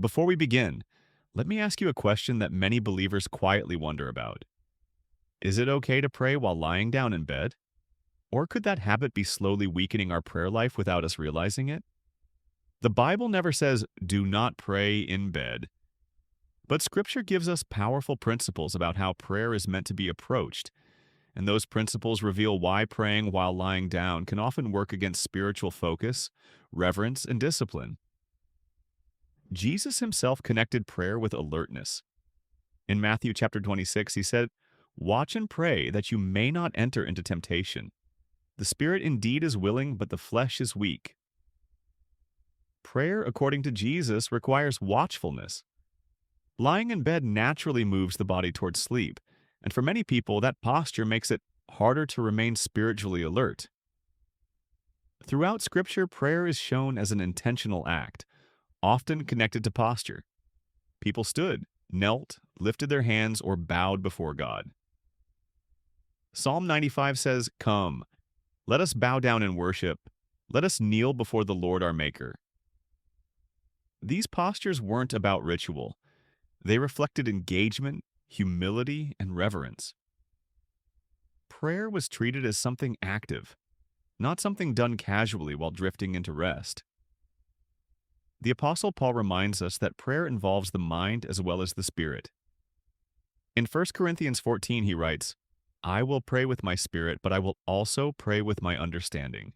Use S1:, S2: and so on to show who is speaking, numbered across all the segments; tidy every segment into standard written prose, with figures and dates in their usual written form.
S1: Before we begin, let me ask you a question that many believers quietly wonder about. Is it okay to pray while lying down in bed? Or could that habit be slowly weakening our prayer life without us realizing it? The Bible never says, do not pray in bed. But Scripture gives us powerful principles about how prayer is meant to be approached, and those principles reveal why praying while lying down can often work against spiritual focus, reverence, and discipline. Jesus himself connected prayer with alertness. In Matthew chapter 26, he said, "Watch and pray that you may not enter into temptation. The spirit indeed is willing, but the flesh is weak." Prayer, according to Jesus, requires watchfulness. Lying in bed naturally moves the body towards sleep, and for many people, that posture makes it harder to remain spiritually alert. Throughout Scripture, prayer is shown as an intentional act, often connected to posture. People stood, knelt, lifted their hands, or bowed before God. Psalm 95 says, "Come, let us bow down and worship. Let us kneel before the Lord our Maker." These postures weren't about ritual. They reflected engagement, humility, and reverence. Prayer was treated as something active, not something done casually while drifting into rest. The Apostle Paul reminds us that prayer involves the mind as well as the spirit. In 1 Corinthians 14, he writes, "I will pray with my spirit, but I will also pray with my understanding."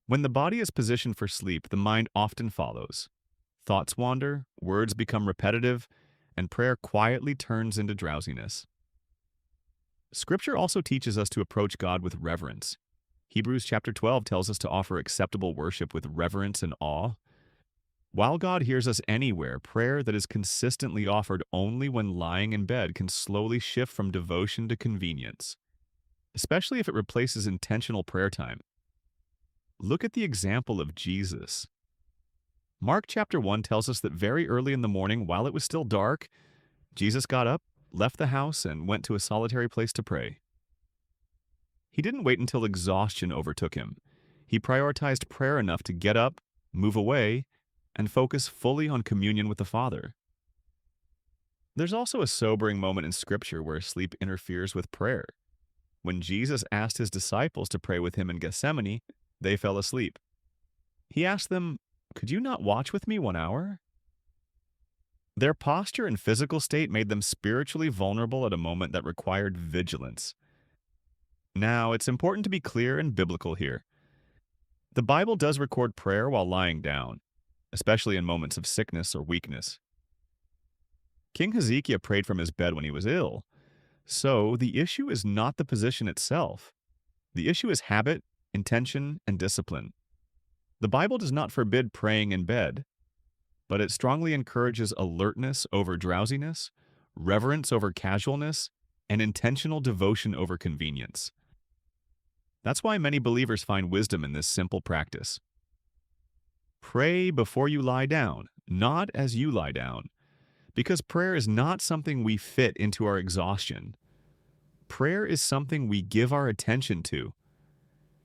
S1: When the body is positioned for sleep, the mind often follows. Thoughts wander, words become repetitive, and prayer quietly turns into drowsiness. Scripture also teaches us to approach God with reverence. Hebrews chapter 12 tells us to offer acceptable worship with reverence and awe. While God hears us anywhere, prayer that is consistently offered only when lying in bed can slowly shift from devotion to convenience, especially if it replaces intentional prayer time. Look at the example of Jesus. Mark chapter 1 tells us that very early in the morning, while it was still dark, Jesus got up, left the house, and went to a solitary place to pray. He didn't wait until exhaustion overtook him. He prioritized prayer enough to get up, move away, and focus fully on communion with the Father. There's also a sobering moment in Scripture where sleep interferes with prayer. When Jesus asked his disciples to pray with him in Gethsemane, they fell asleep. He asked them, "Could you not watch with me 1 hour?" Their posture and physical state made them spiritually vulnerable at a moment that required vigilance. Now, it's important to be clear and biblical here. The Bible does record prayer while lying down, especially in moments of sickness or weakness. King Hezekiah prayed from his bed when he was ill. So, the issue is not the position itself. The issue is habit, intention, and discipline. The Bible does not forbid praying in bed, but it strongly encourages alertness over drowsiness, reverence over casualness, and intentional devotion over convenience. That's why many believers find wisdom in this simple practice. Pray before you lie down, not as you lie down, because prayer is not something we fit into our exhaustion. Prayer is something we give our attention to.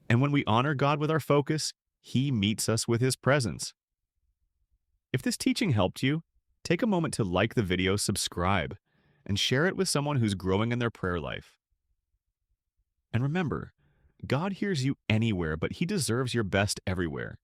S1: And when we honor God with our focus, He meets us with His presence. If this teaching helped you, take a moment to like the video, subscribe, and share it with someone who's growing in their prayer life. And remember, God hears you anywhere, but He deserves your best everywhere.